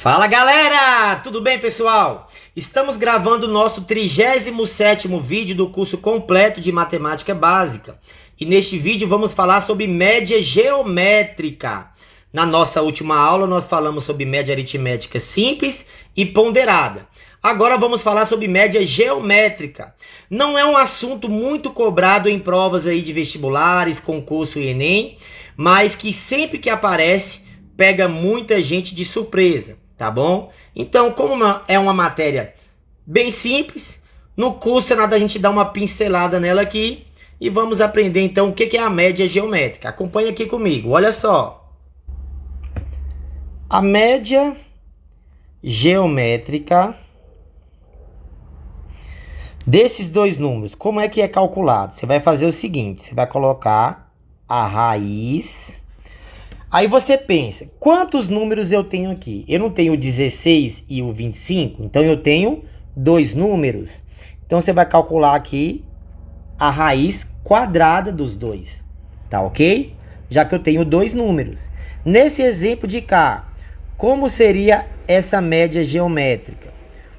Fala galera, tudo bem pessoal? Estamos gravando o nosso 37º vídeo do curso completo de matemática básica. E neste vídeo vamos falar sobre média geométrica. Na nossa última aula nós falamos sobre média aritmética simples e ponderada. Agora vamos falar sobre média geométrica. Não é um assunto muito cobrado em provas aí de vestibulares, concurso e Enem, mas que sempre que aparece pega muita gente de surpresa. Tá bom? Então, como é uma matéria bem simples, no curso é nada a gente dar uma pincelada nela aqui e vamos aprender então o que é a média geométrica. Acompanhe aqui comigo, olha só. A média geométrica desses dois números, como é que é calculado? Você vai fazer o seguinte, você vai colocar a raiz. Aí você pensa, quantos números eu tenho aqui? Eu não tenho o 16 e o 25, então eu tenho dois números. Então você vai calcular aqui a raiz quadrada dos dois, tá ok? Já que eu tenho dois números. Nesse exemplo de cá, como seria essa média geométrica?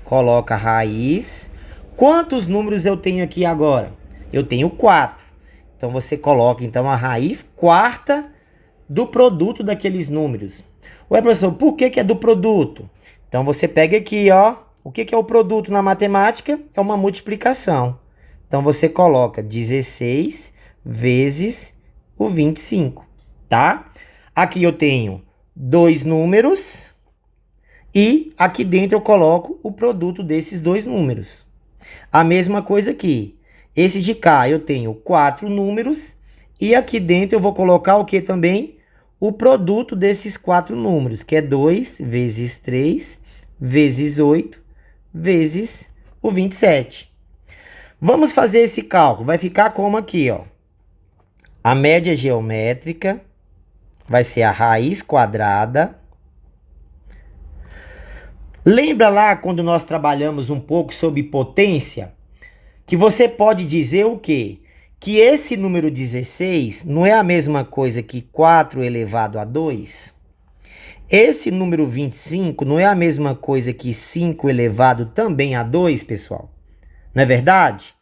Coloca a raiz. Quantos números eu tenho aqui agora? Eu tenho 4. Então você coloca então a raiz quarta do produto daqueles números. Ué, professor, por que é do produto? Então, você pega aqui, ó. O que é o produto na matemática? É uma multiplicação. Então, você coloca 16 vezes o 25, tá? Aqui eu tenho dois números e aqui dentro eu coloco o produto desses dois números. A mesma coisa aqui. Esse de cá eu tenho 4 números e aqui dentro eu vou colocar o que também? O produto desses 4 números, que é 2 vezes 3 vezes 8 vezes o 27. Vamos fazer esse cálculo. Vai ficar como aqui, ó. A média geométrica vai ser a raiz quadrada. Lembra lá quando nós trabalhamos um pouco sobre potência? Que você pode dizer o quê? Que esse número 16 não é a mesma coisa que 4 elevado a 2? Esse número 25 não é a mesma coisa que 5 elevado também a 2, pessoal? Não é verdade?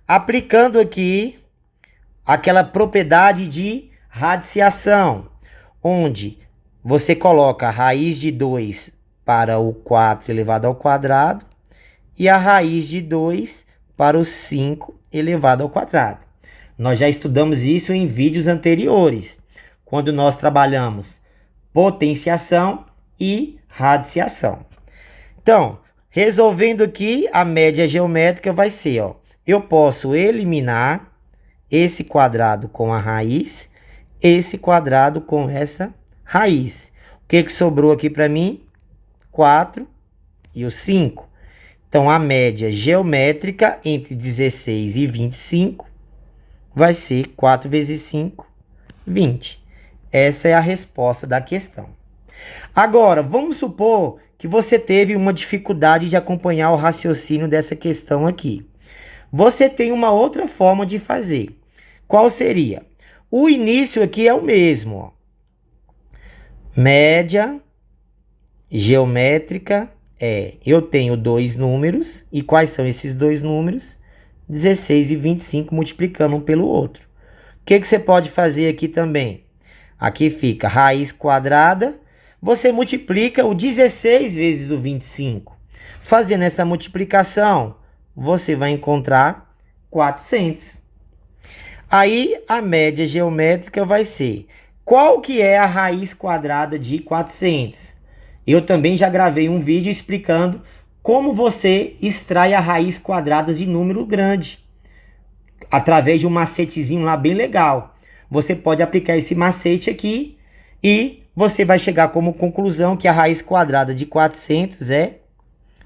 Aplicando aqui aquela propriedade de radiciação, onde você coloca a raiz de 2 para o 4 elevado ao quadrado e a raiz de 2 para o 5 elevado ao quadrado. Nós já estudamos isso em vídeos anteriores, quando nós trabalhamos potenciação e radiciação. Então, resolvendo aqui, a média geométrica vai ser, ó, eu posso eliminar esse quadrado com a raiz, esse quadrado com essa raiz. O que sobrou aqui para mim? 4 e o 5. Então, a média geométrica entre 16 e 25 vai ser 4 vezes 5, 20. Essa é a resposta da questão. Agora, vamos supor que você teve uma dificuldade de acompanhar o raciocínio dessa questão aqui. Você tem uma outra forma de fazer. Qual seria? O início aqui é o mesmo, ó. Média geométrica eu tenho dois números. E quais são esses dois números? 16 e 25 multiplicando um pelo outro. O que você pode fazer aqui também? Aqui fica raiz quadrada. Você multiplica o 16 vezes o 25. Fazendo essa multiplicação, você vai encontrar 400. Aí, a média geométrica vai ser... Qual que é a raiz quadrada de 400? Eu também já gravei um vídeo explicando como você extrai a raiz quadrada de número grande, através de um macetezinho lá bem legal. Você pode aplicar esse macete aqui e você vai chegar como conclusão que a raiz quadrada de 400 é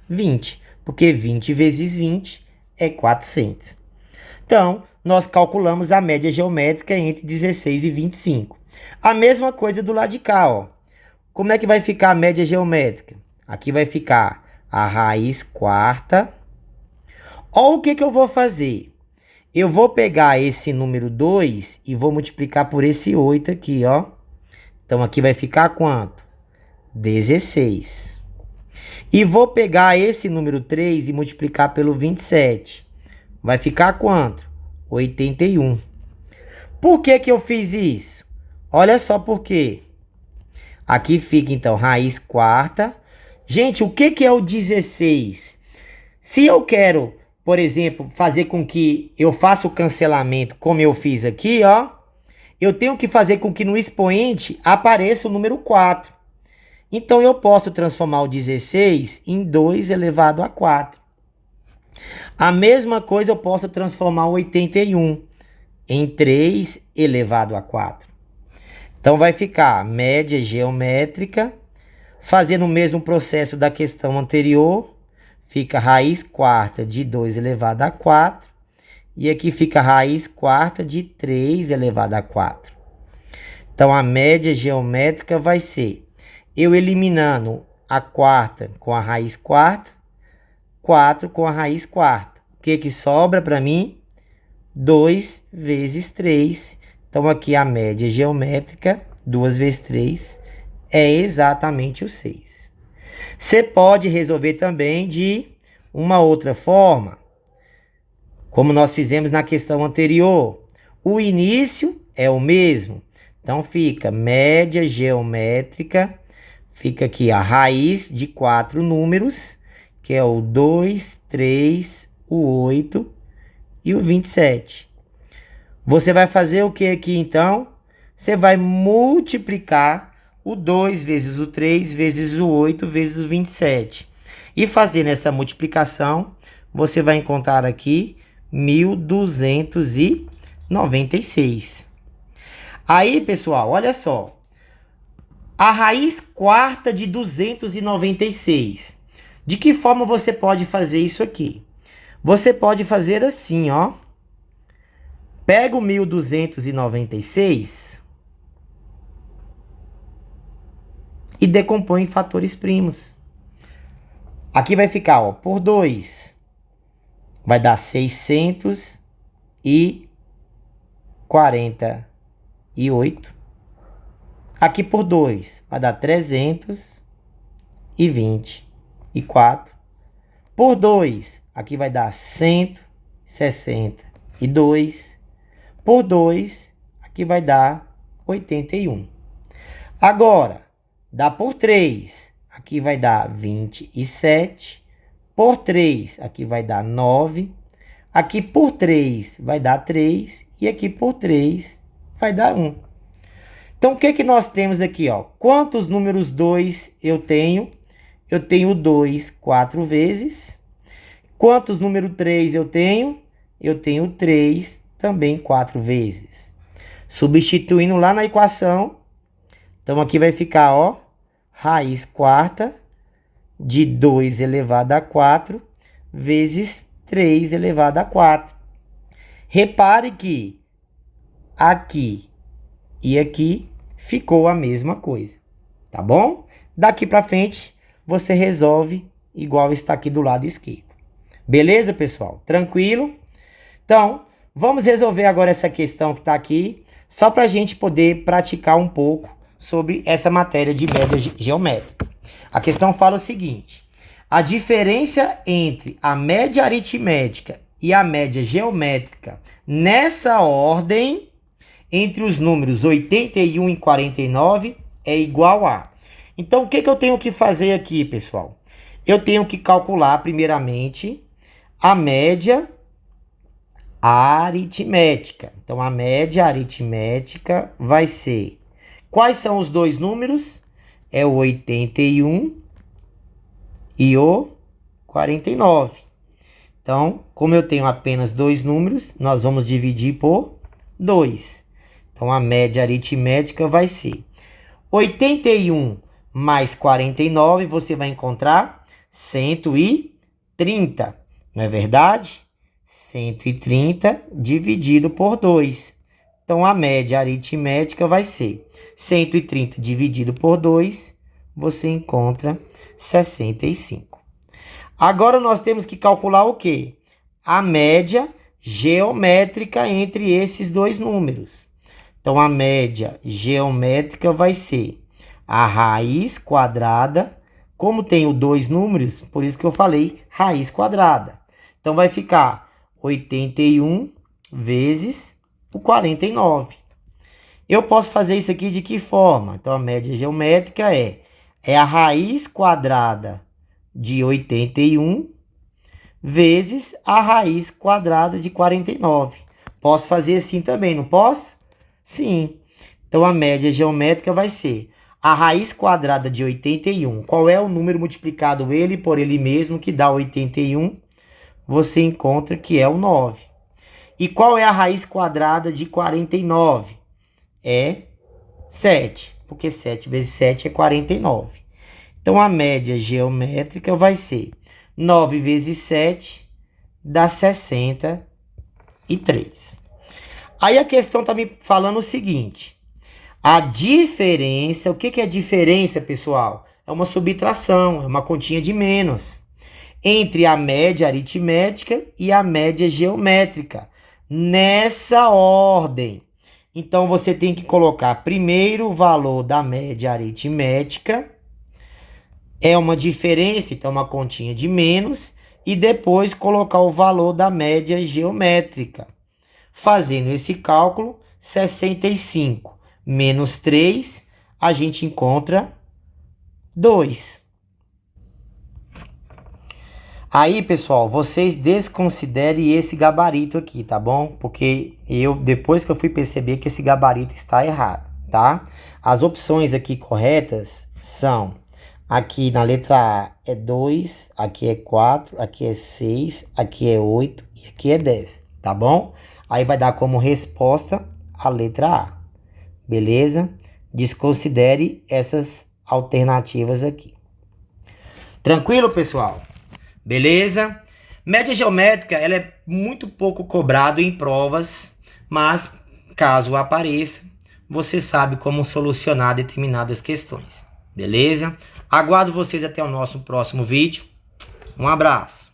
20, porque 20 vezes 20 é 400. Então, nós calculamos a média geométrica entre 16 e 25. A mesma coisa do lado de cá, ó. Como é que vai ficar a média geométrica? Aqui vai ficar a raiz quarta. Olha o que eu vou fazer. Eu vou pegar esse número 2 e vou multiplicar por esse 8 aqui, ó. Então, aqui vai ficar quanto? 16. E vou pegar esse número 3 e multiplicar pelo 27. Vai ficar quanto? 81. Por que que eu fiz isso? Olha só por quê. Aqui fica, então, raiz quarta. Gente, o que que é o 16? Se eu quero, por exemplo, fazer com que eu faça o cancelamento, como eu fiz aqui, ó, eu tenho que fazer com que no expoente apareça o número 4. Então, eu posso transformar o 16 em 2 elevado a 4. A mesma coisa eu posso transformar o 81 em 3 elevado a 4. Então, vai ficar média geométrica, fazendo o mesmo processo da questão anterior, fica raiz quarta de 2 elevado a 4. E aqui fica raiz quarta de 3 elevado a 4. Então, a média geométrica vai ser eu eliminando a quarta com a raiz quarta, 4 com a raiz quarta. O que que sobra para mim? 2 vezes 3. Então, aqui a média geométrica, 2 vezes 3, é exatamente o 6. Você pode resolver também de uma outra forma, como nós fizemos na questão anterior. O início é o mesmo. Então, fica média geométrica, fica aqui a raiz de 4 números, que é o 2, 3, o 8 e o 27. Você vai fazer o que aqui, então? Você vai multiplicar o 2 vezes o 3 vezes o 8 vezes o 27. E fazendo essa multiplicação, você vai encontrar aqui 1.296. Aí, pessoal, olha só. A raiz quarta de 296. De que forma você pode fazer isso aqui? Você pode fazer assim, ó. Pega o 1.296 e decompõe em fatores primos. Aqui vai ficar, ó, por 2. Vai dar 648. Aqui por 2 vai dar 324. Por 2, aqui vai dar 162. Por 2, aqui vai dar 81. Agora, dá por 3, aqui vai dar 27. Por 3, aqui vai dar 9. Aqui por 3 vai dar 3. E aqui por 3 vai dar 1. Então, o que que nós temos aqui, ó? Quantos números 2 eu tenho? Eu tenho 2 4 vezes. Quantos número 3 eu tenho? Eu tenho 3 também 4 vezes. Substituindo lá na equação, então aqui vai ficar, ó, raiz quarta de 2 elevado a 4 vezes 3 elevado a 4. Repare que aqui e aqui ficou a mesma coisa, tá bom? Daqui para frente, você resolve igual está aqui do lado esquerdo. Beleza, pessoal? Tranquilo? Então, vamos resolver agora essa questão que está aqui, só para a gente poder praticar um pouco sobre essa matéria de média geométrica. A questão fala o seguinte: a diferença entre a média aritmética e a média geométrica nessa ordem, entre os números 81 e 49, é igual a... Então, o que que eu tenho que fazer aqui, pessoal? Eu tenho que calcular, primeiramente, a média aritmética. Então, a média aritmética vai ser... Quais são os dois números? É o 81 e o 49. Então, como eu tenho apenas dois números, nós vamos dividir por 2. Então, a média aritmética vai ser 81 mais 49, você vai encontrar 130, não é verdade? 130 dividido por 2. Então, a média aritmética vai ser 130 dividido por 2, você encontra 65. Agora, nós temos que calcular o quê? A média geométrica entre esses dois números. Então, a média geométrica vai ser a raiz quadrada Como tenho dois números, por isso que eu falei raiz quadrada. Então, vai ficar 81 vezes o 49. Eu posso fazer isso aqui de que forma? Então, a média geométrica é a raiz quadrada de 81 vezes a raiz quadrada de 49. Posso fazer assim também, não posso? Sim. Então, a média geométrica vai ser a raiz quadrada de 81. Qual é o número multiplicado ele por ele mesmo que dá 81? Você encontra que é o 9. E qual é a raiz quadrada de 49? É 7, porque 7 vezes 7 é 49. Então, a média geométrica vai ser 9 vezes 7 dá 63. Aí a questão está me falando o seguinte. A diferença, o que é diferença, pessoal? É uma subtração, é uma continha de menos entre a média aritmética e a média geométrica, nessa ordem. Então, você tem que colocar primeiro o valor da média aritmética, é uma diferença, então uma continha de menos, e depois colocar o valor da média geométrica. Fazendo esse cálculo, 65 menos 3, a gente encontra 2. Aí, pessoal, vocês desconsiderem esse gabarito aqui, tá bom? Porque depois que eu fui perceber que esse gabarito está errado, tá? As opções aqui corretas são, aqui na letra A é 2, aqui é 4, aqui é 6, aqui é 8 e aqui é 10, tá bom? Aí vai dar como resposta a letra A, beleza? Desconsidere essas alternativas aqui. Tranquilo, pessoal? Beleza? Média geométrica, ela é muito pouco cobrado em provas, mas caso apareça, você sabe como solucionar determinadas questões. Beleza? Aguardo vocês até o nosso próximo vídeo. Um abraço.